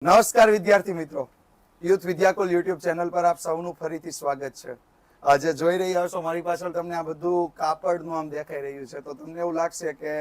નમસ્કાર વિદ્યાર્થી મિત્રો, યુથ વિદ્યાકુલ યુટ્યુબ ચેનલ પર આપ સૌનું ફરીથી સ્વાગત છે. આજે જોઈ રહ્યા છો મારી પાછળ તમને આ બધું કાપડનું આમ દેખાઈ રહ્યું છે, તો તમને એવું લાગશે કે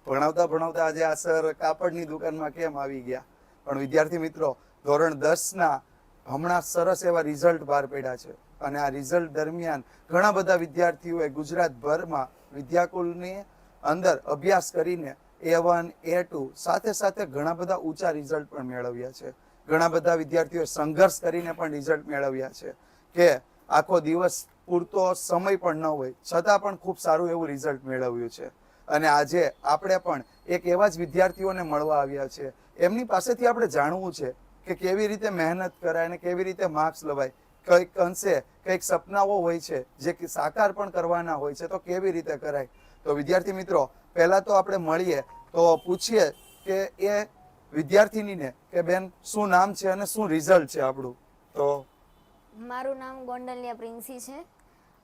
ભણાવતા ભણાવતા આજે આ સર કાપડની દુકાનમાં કેમ આવી ગયા. પણ વિદ્યાર્થી મિત્રો, ધોરણ 10ના હમણાં સરસ એવા રિઝલ્ટ બહાર પડ્યા છે અને આ રિઝલ્ટ દરમિયાન ઘણા બધા વિદ્યાર્થીઓએ ગુજરાતભરમાં વિદ્યાકુલની અંદર અભ્યાસ કરીને A1, A2 સાથે સાથે ઘણા બધા ઊંચા રિઝલ્ટ પણ મેળવ્યા છે. ઘણા બધા વિદ્યાર્થીઓએ સંઘર્ષ કરીને પણ રિઝલ્ટ મેળવ્યા છે કે આખો દિવસ પૂરતો સમય પણ ન હોય છતાં પણ ખૂબ સારું એવું રિઝલ્ટ મેળવ્યું છે. અને આજે આપણે પણ એક એવા જ વિદ્યાર્થીઓને મળવા આવ્યા છે. એમની પાસેથી આપણે જાણવું છે કે કેવી રીતે મહેનત કરાય અને કેવી રીતે માર્ક્સ લવાય. કંઈક અંશે કંઈક સપનાઓ હોય છે જે સાકાર પણ કરવાના હોય છે, તો કેવી રીતે કરાય. તો વિદ્યાર્થી મિત્રો, પહેલા તો આપણે મળીએ તો પૂછીએ કે એ વિદ્યાર્થીનીને કે બેન શું નામ છે અને શું રિઝલ્ટ છે આપણું. તો મારું નામ ગોંડલિયા પ્રિન્સી છે.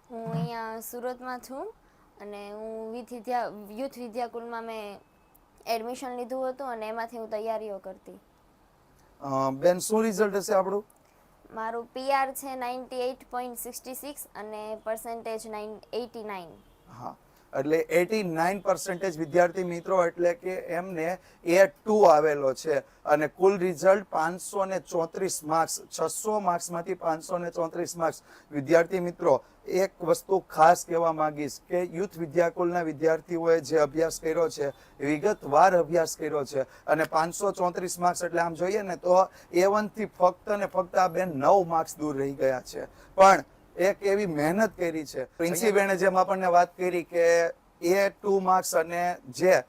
હું અહીંયા સુરતમાં છું અને હું યુથ વિદ્યાકુલમાં મેં એડમિશન લીધું હતું અને એમાંથી હું તૈયારીઓ કરતી. બેન શું રિઝલ્ટ હશે આપણું? મારું PR છે 98.66 અને પર્સન્ટેજ 89. હા, એટલે 89% વિદ્યાર્થી મિત્રો, એટલે કે એમને A2 આવેલો છે અને કુલ રિઝલ્ટ 534 માર્ક્સ, 600 માર્ક્સમાંથી 534 માર્ક્સ. વિદ્યાર્થી મિત્રો, એક વસ્તુ ખાસ કહેવા માંગીશ કે યુથ વિદ્યાકુલના વિદ્યાર્થીઓએ જે અભ્યાસ કર્યો છે, વિગતવાર અભ્યાસ કર્યો છે અને 534 માર્ક્સ એટલે આમ જોઈએ ને તો A1 થી ફક્ત ને ફક્ત આ બેન 9 માર્ક્સ દૂર રહી ગયા છે. પણ એક એવી મહેનત કરી છે. પ્રિન્સીબેને જેમ આપણને વાત કરી કે A2 માર્ક્સ અને જે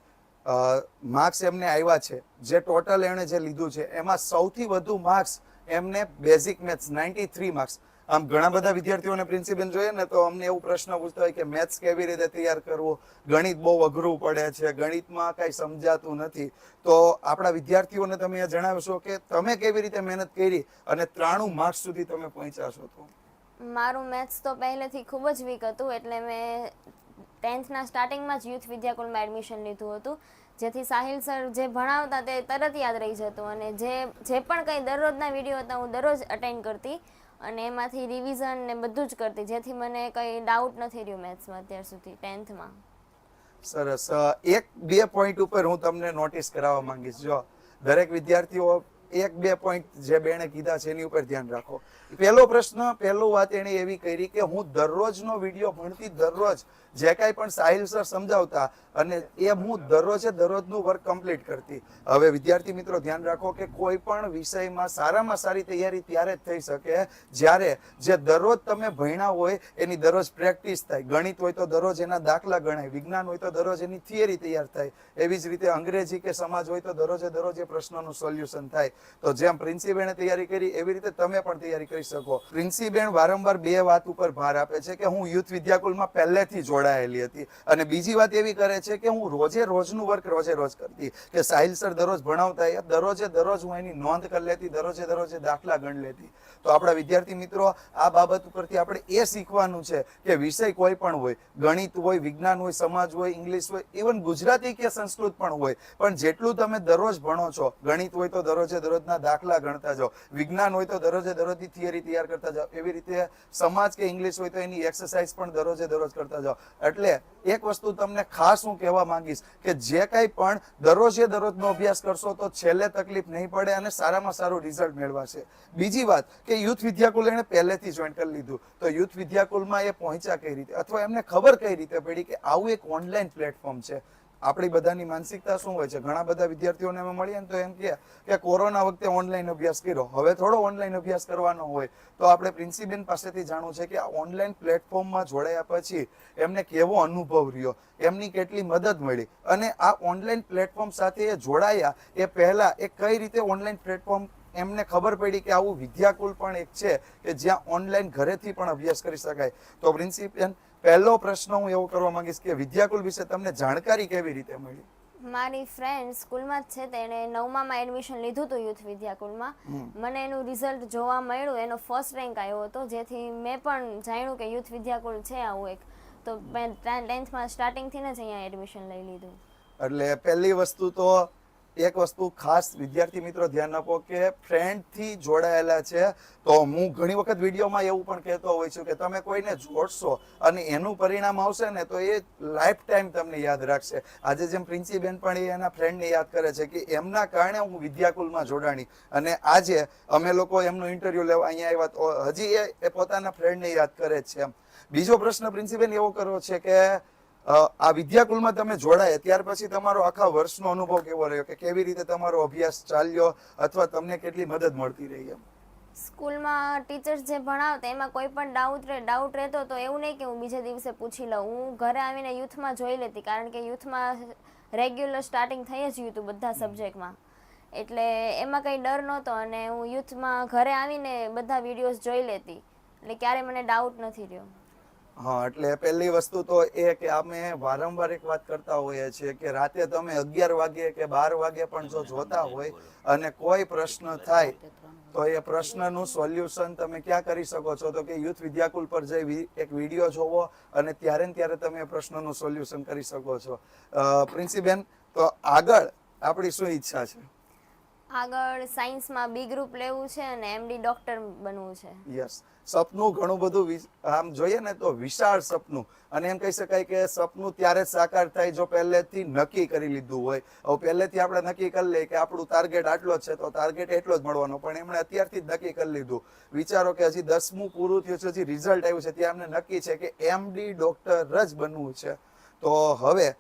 માર્ક્સ એમને આવ્યા છે, જે ટોટલ એમણે જે લીધું છે, એમાં સૌથી વધુ માર્ક્સ એમને બેઝિક મેથ્સ 93 માર્ક્સ. આમ ઘણા બધા વિદ્યાર્થીઓને પ્રિન્સિપલ જોઈએ ને તો અમને એવું પ્રશ્ન પૂછતા હોય કે મેથ્સ કેવી રીતે તૈયાર કરવું, ગણિત બહુ અઘરું પડે છે, ગણિતમાં કઈ સમજાતું નથી. તો આપણા વિદ્યાર્થીઓને તમે જણાવશો કે તમે કેવી રીતે મહેનત કરી અને 93 માર્ક્સ સુધી તમે પહોંચ્યા છો. તો મારું મેથ્સ તો પહેલેથી ખૂબ જ વીક હતું, એટલે મેં 10થના સ્ટાર્ટિંગમાં જ યુથ વિદ્યાકુલમાં એડમિશન લીધું હતું, જેથી સાહિલ સર જે ભણાવતા તે તરત યાદ રહી જતું અને જે પણ કંઈ દરરોજના વિડીયો હતા હું દરરોજ અટેન્ડ કરતી અને એમાંથી રિવિઝન ને બધું જ કરતી, જેથી મને કંઈ ડાઉટ નથી રહ્યું મેથ્સમાં અત્યાર સુધી 10થમાં. સરસ. એક બે પોઈન્ટ ઉપર હું તમને નોટિસ કરાવવા માંગીશ. જો દરેક વિદ્યાર્થીઓ એક બે પોઈન્ટ જે બેને કીધા છે એની ઉપર ધ્યાન રાખો. પહેલો પ્રશ્ન, પહેલો વાત એને એવી કરી કે હું દરરોજનો વિડીયો ભણતી, દરરોજ જે કાંઈ પણ સાહિલ સર સમજાવતા અને એ હું દરરોજનું વર્ક કમ્પ્લીટ કરતી. હવે વિદ્યાર્થી મિત્રો ધ્યાન રાખો કે કોઈ પણ વિષયમાં સારામાં સારી તૈયારી ત્યારે જ થઈ શકે જ્યારે જે દરરોજ તમે ભણ્યા હોય એની દરરોજ પ્રેક્ટિસ થાય. ગણિત હોય તો દરરોજ એના દાખલા ગણાય, વિજ્ઞાન હોય તો દરરોજ એની થિયરી તૈયાર થાય, એવી જ રીતે અંગ્રેજી કે સમાજ હોય તો દરરોજ એ પ્રશ્નોનું સોલ્યુશન થાય. તો જેમ પ્રિન્સીબેને તૈયારી કરી એવી રીતે તમે પણ તૈયારી કરી શકો. પ્રિન્સીબેન વારંવાર બે વાત ઉપર ભાર આપે છે કે હું યુથ વિદ્યાકુલમાં પહેલેથી જોડાયેલી હતી અને બીજી વાત એવી કરે છે કે હું રોજનું વર્ક રોજ કરતી, કે સાહિલ સર દરરોજ ભણાવતા એ દરરોજ હું એની નોંધ કરી લેતી, દરરોજે દાખલા ગણ લેતી. તો આપણા વિદ્યાર્થી મિત્રો, આ બાબત ઉપરથી આપણે એ શીખવાનું છે કે વિષય કોઈ પણ હોય, ગણિત હોય, વિજ્ઞાન હોય, સમાજ હોય, ઇંગ્લિશ હોય, ઇવન ગુજરાતી કે સંસ્કૃત પણ હોય, પણ જેટલું તમે દરરોજ ભણો છો, ગણિત હોય તો દરરોજના દાખલા ગણતા જાઓ, વિજ્ઞાન હોય તો દરરોજની થિયરી તૈયાર કરતા જાઓ, એવી રીતે સમાજ કે ઇંગ્લિશ હોય તો એની એક્સરસાઇઝ પણ દરરોજ કરતા જાઓ. એટલે એક વસ્તુ તમને ખાસ હું કહેવા માંગીશ કે જે કાંઈ પણ દરરોજનો અભ્યાસ કરશો તો છેલ્લે તકલીફ નહીં પડે અને સારામાં સારું રિઝલ્ટ મેળવાશે. બીજી વાત કે યુથ વિદ્યાકુલ એને પહેલેથી જોઈન કરી લીધું, તો યુથ વિદ્યાકુલમાં એ પહોંચ્યા કઈ રીતે અથવા એમને ખબર કઈ રીતે પડી કે આવું એક ઓનલાઈન પ્લેટફોર્મ છે. આપણી બધાની માનસિકતા શું હોય છે, ઘણા બધા વિદ્યાર્થીઓને અમે મળીએ ને તો એમ કે કોરોના વખતે ઓનલાઈન અભ્યાસ કર્યો, હવે થોડો ઓનલાઈન અભ્યાસ કરવાનો હોય. તો આપણે પ્રિન્સીબેન પાસેથી જાણવું છે કે આ ઓનલાઈન પ્લેટફોર્મમાં જોડાયા પછી એમને કેવો અનુભવ રહ્યો, એમની કેટલી મદદ મળી અને આ ઓનલાઈન પ્લેટફોર્મ સાથે એ જોડાયા એ પહેલા એ કઈ રીતે ઓનલાઈન પ્લેટફોર્મ એમને ખબર પડી કે આવું વિદ્યાકુલ પણ એક છે કે જ્યાં ઓનલાઈન ઘરેથી પણ અભ્યાસ કરી શકાય. તો પ્રિન્સિપલ, પહેલો પ્રશ્ન હું એવો કરવા માંગીશ કે વિદ્યાકુલ વિશે તમને જાણકારી કેવી રીતે મળી? મારી ફ્રેન્ડ સ્કૂલમાં જ છે, તેણે 9મામાં એડમિશન લીધું હતું યુથ વિદ્યાકુલમાં. મને એનું રિઝલ્ટ જોવા મળ્યું, એનો ફર્સ્ટ રેન્ક આવ્યો હતો, જેથી મેં પણ જાણ્યું કે યુથ વિદ્યાકુલ છે આવું એક. તો મેં 10થમાં સ્ટાર્ટિંગથી જ અહીંયા એડમિશન લઈ લીધું. એટલે પહેલી વસ્તુ તો એક વસ્તુ ખાસ વિદ્યાર્થી મિત્રો ધ્યાન આપો કે ફ્રેન્ડથી જોડાયેલા છે તો હું ઘણી વખત વિડીયોમાં એવું પણ કહેતો હોય છું કે તમે કોઈને જોડશો અને એનું પરિણામ આવશે ને તો એ લાઈફ ટાઈમ તમને યાદ રાખશે. આજે જેમ પ્રિન્સીબેન પણ એ એના ફ્રેન્ડને યાદ કરે છે કે એમના કારણે હું વિદ્યાકુલમાં જોડાણી અને આજે અમે લોકો એમનો ઇન્ટરવ્યુ લેવા અહીંયા આવ્યા તો હજી એ પોતાના ફ્રેન્ડને યાદ કરે જ છે એમ. બીજો પ્રશ્ન પ્રિન્સીબેન એવો કરવો છે કે આ વિદ્યાકુલમાં તમે જોડાયા ત્યાર પછી તમારો આખા વર્ષનો અનુભવ કેવો રહ્યો કે કેવી રીતે તમારો અભ્યાસ ચાલ્યો અથવા તમને કેટલી મદદ મળતી રહી એમ? સ્કૂલમાં ટીચર્સ જે ભણાવતા એમાં કોઈ પણ ડાઉટ રહેતો તો એવું નહીં કે હું બીજે દિવસે પૂછી લઉં. હું ઘરે આવીને યુથમાં જોઈ લેતી, કારણ કે યુથમાં રેગ્યુલર સ્ટાર્ટિંગ થઈ જ ગયું હતું બધા સબ્જેક્ટમાં, એટલે એમાં કંઈ ડર નહોતો અને હું યુથમાં ઘરે આવીને બધા વિડીયોઝ જોઈ લેતી, એટલે ક્યારે મને ડાઉટ નથી રહ્યો. હા, એટલે પહેલી વસ્તુ તો એ કે અમે વારંવાર એક વાત કરતા હોઈએ છીએ કે રાતે તમે 11 વાગે કે 12 વાગે પણ જો જોતા હોય અને કોઈ પ્રશ્ન થાય તો એ પ્રશ્નનું સોલ્યુશન તમે ક્યાં કરી શકો છો તો કે યુથ વિદ્યાકુલ પર જઈ એક વિડીયો જોવો અને ત્યારે ને ત્યારે તમે એ પ્રશ્નનું સોલ્યુશન કરી શકો છો. પ્રિન્સીબેન, તો આગળ આપણી શું ઈચ્છા છે? આગળ સાયન્સમાં બી ગ્રુપ લેવું છે અને એમડી ડોક્ટર બનવું છે. યસ, સપનું ઘણું બધું આમ જોઈએ ને તો વિશાળ સપનું, અને એમ કહી શકાય કે સપનું ત્યારે જ સાકાર થાય જો પહેલેથી નક્કી કરી લીધું હોય. હવે પહેલેથી આપણે નક્કી કરી લઈએ કે આપણું ટાર્ગેટ આટલો જ છે તો ટાર્ગેટ એટલો જ મળવાનો, પણ એમણે અત્યારથી જ નક્કી કરી લીધું. વિચારો કે હજી 10મું પૂરું થયું છે, હજી રિઝલ્ટ આવ્યું છે, ત્યાં એમને નક્કી છે કે એમડી ડોક્ટર જ બનવું છે. તો હવે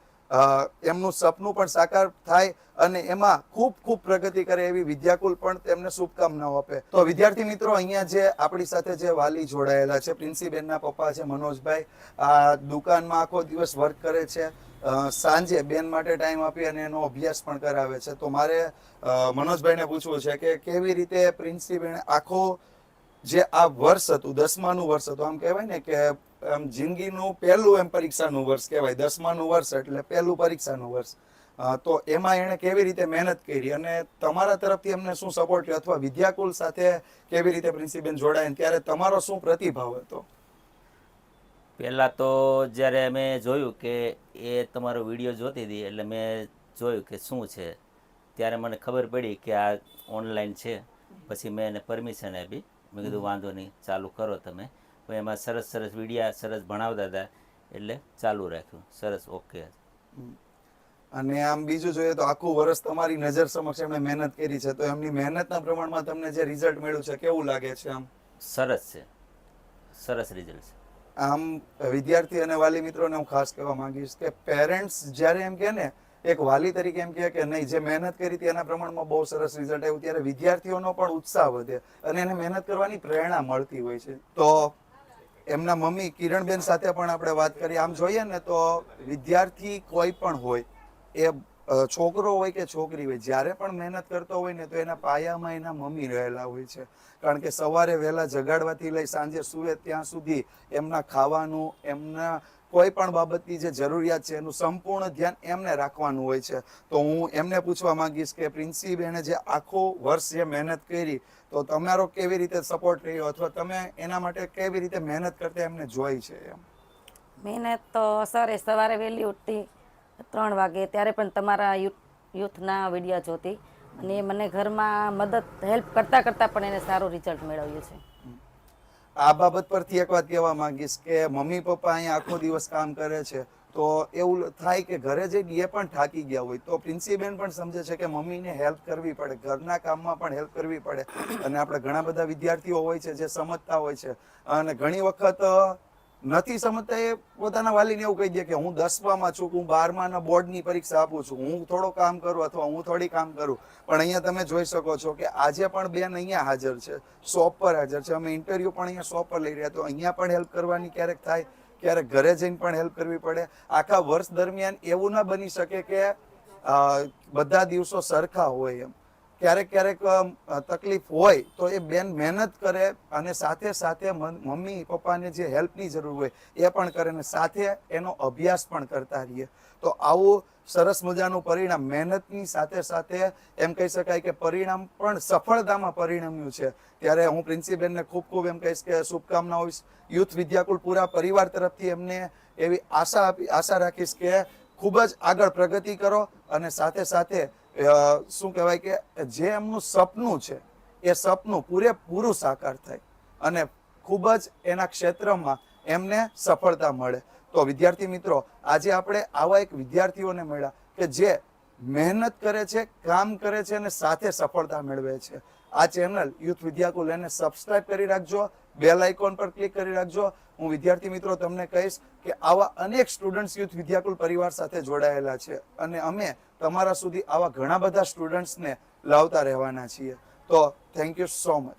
એમનું સપનું પણ સાકાર થાય અને એમાં ખૂબ ખૂબ પ્રગતિ કરે એવી વિદ્યાકુલ પણ તેમને શુભકામનાઓ આપે. તો વિદ્યાર્થી મિત્રો, અહીંયા જે આપણી સાથે જે વાલી જોડાયેલા છે, પ્રિન્સીબેનના પપ્પા છે મનોજભાઈ, આ દુકાનમાં આખો દિવસ વર્ક કરે છે, સાંજે બેન માટે ટાઈમ આપી અને એનો અભ્યાસ પણ કરાવે છે. તો મારે મનોજભાઈને પૂછવું છે કે કેવી રીતે પ્રિન્સીબેન આખો જે આ વર્ષ હતું, 10માનું વર્ષ હતું, આમ કહેવાય ને કે આમ જિંદગીનું પહેલું એમ પરીક્ષાનું વર્ષ કહેવાય, 10માનું વર્ષ એટલે પહેલું પરીક્ષાનું વર્ષ, તો એમાં એણે કેવી રીતે મહેનત કરી અને તમારા તરફથી એમને શું સપોર્ટ કર્યો અથવા વિદ્યાકુલ સાથે કેવી રીતે પ્રિન્સીબેન જોડાયા ત્યારે તમારો શું પ્રતિભાવ હતો? પહેલાં તો જ્યારે મેં જોયું કે એ તમારો વિડીયો જોતી હતી એટલે મેં જોયું કે શું છે, ત્યારે મને ખબર પડી કે આ ઓનલાઈન છે. પછી મેં એને પરમિશન આપી, મેં કીધું વાંધો નહીં, ચાલુ કરો તમે. પણ એમાં સરસ સરસ વિડીયા સરસ ભણાવતા હતા એટલે ચાલુ રાખ્યું. સરસ, ઓકે. અને આમ બીજું જોઈએ તો આખું વર્ષ તમારી નજર સમક્ષ એમણે મહેનત કરી છે, તો એમની મહેનતના પ્રમાણમાં તમને જે રિઝલ્ટ મળ્યું છે કેવું લાગે છે? આમ સરસ છે, સરસ રિઝલ્ટ છે. આમ વિદ્યાર્થી અને વાલી મિત્રોને હું ખાસ કહેવા માંગીશ કે પેરેન્ટ્સ જ્યારે એમ કે ને, એક વાલી તરીકે એમ કહે કે નહીં, જે મહેનત કરી હતી એના પ્રમાણમાં બહુ સરસ રિઝલ્ટ આવ્યું, ત્યારે વિદ્યાર્થીઓનો પણ ઉત્સાહ વધે અને એને મહેનત કરવાની પ્રેરણા મળતી હોય છે. તો એમના મમ્મી કિરણબેન સાથે પણ આપણે વાત કરીએ. આમ જોઈએ ને તો વિદ્યાર્થી કોઈ પણ હોય, એ છોકરો હોય કે છોકરી હોય, જ્યારે પણ મહેનત કરતો હોય ને તો એના પાયામાં એના મમ્મી રહેલા હોય છે. કારણ કે સવારે વહેલા જગાડવાથી લઈ સાંજે સૂવે ત્યાં સુધી એમના ખાવાનું, એમના કોઈ પણ બાબતની જે જરૂરિયાત છે એનું સંપૂર્ણ ધ્યાન એમને રાખવાનું હોય છે. તો હું એમને પૂછવા માંગીશ કે પ્રિન્સીબેને જે આખું વર્ષ જે મહેનત કરી, તો તમારો કેવી રીતે સપોર્ટ રહ્યો અથવા તમે એના માટે કેવી રીતે મહેનત કરતા એમને જોઈ છે? એમ મહેનત તો સવારે વહેલી ઉઠતી 3 વાગે, ત્યારે પણ તમારા યુથના વિડીયો જોતી અને મને ઘરમાં મદદ હેલ્પ કરતાં પણ એને સારું રિઝલ્ટ મેળવ્યું છે. આ બાબત પરથી એક વાત કહેવા માંગીશ કે મમ્મી પપ્પા અહીંયા આખો દિવસ કામ કરે છે તો એવું થાય કે ઘરે જઈને એ પણ થાકી ગયા હોય, તો પ્રિન્સીબેન પણ સમજે છે કે મમ્મીને હેલ્પ કરવી પડે, ઘરના કામમાં પણ હેલ્પ કરવી પડે. અને આપણે ઘણા બધા વિદ્યાર્થીઓ હોય છે જે સમજતા હોય છે અને ઘણી વખત નથી સમજતા, એ પોતાના વાલીને એવું કહી દે કે હું 10માં છું, હું 12માના બોર્ડની પરીક્ષા આપું છું, હું થોડું કામ કરું અથવા હું થોડી કામ કરું. પણ અહીંયા તમે જોઈ શકો છો કે આજે પણ બેન અહીંયા હાજર છે, શોપ પર હાજર છે, અમે ઇન્ટરવ્યુ પણ અહીંયા શોપ પર લઈ રહ્યા, તો અહીંયા પણ હેલ્પ કરવાની ક્યારેક થાય, ક્યારેક ઘરે જઈને પણ હેલ્પ કરવી પડે. આખા વર્ષ દરમિયાન એવું ના બની શકે કે બધા દિવસો સરખા હોય. એમ ક્યારેક ક્યારેક તકલીફ હોય તો એ બેન મહેનત કરે અને સાથે સાથે મમ્મી પપ્પાને જે હેલ્પની જરૂર હોય એ પણ કરે અને સાથે એનો અભ્યાસ પણ કરતા રહીએ. તો આવું સરસ મજાનું પરિણામ, મહેનતની સાથે સાથે એમ કહી શકાય કે પરિણામ પણ સફળતામાં પરિણમ્યું છે. ત્યારે હું પ્રિન્સીબેનને ખૂબ ખૂબ એમ કહીશ કે શુભકામનાઓ યુથ વિદ્યાકુલ પૂરા પરિવાર તરફથી એમને એવી આશા રાખીશ કે ખૂબ જ આગળ પ્રગતિ કરો અને સાથે સાથે શું કહેવાય કે જે એમનું સપનું છે એ સપનું પૂરેપૂરું સાકાર થાય અને ખૂબ જ એના ક્ષેત્રમાં એમને સફળતા મળે. તો વિદ્યાર્થી મિત્રો, આજે આપણે આવા એક વિદ્યાર્થીઓને મળ્યા કે જે મહેનત કરે છે, કામ કરે છે અને સાથે સફળતા મેળવે છે. આ ચેનલ યુથ વિદ્યાકુલ એને સબસ્ક્રાઇબ કરી રાખજો, બેલ આઇકોન પર ક્લિક કરી રાખજો. હું વિદ્યાર્થી મિત્રો તમને કહીશ કે આવા અનેક સ્ટુડન્ટ્સ યુથ વિદ્યાકુલ પરિવાર સાથે જોડાયેલા છે અને અમે તમારા સુધી આવા ઘણા બધા સ્ટુડન્ટ્સને લાવતા રહેવાના છીએ. તો થેન્ક યુ સો મચ.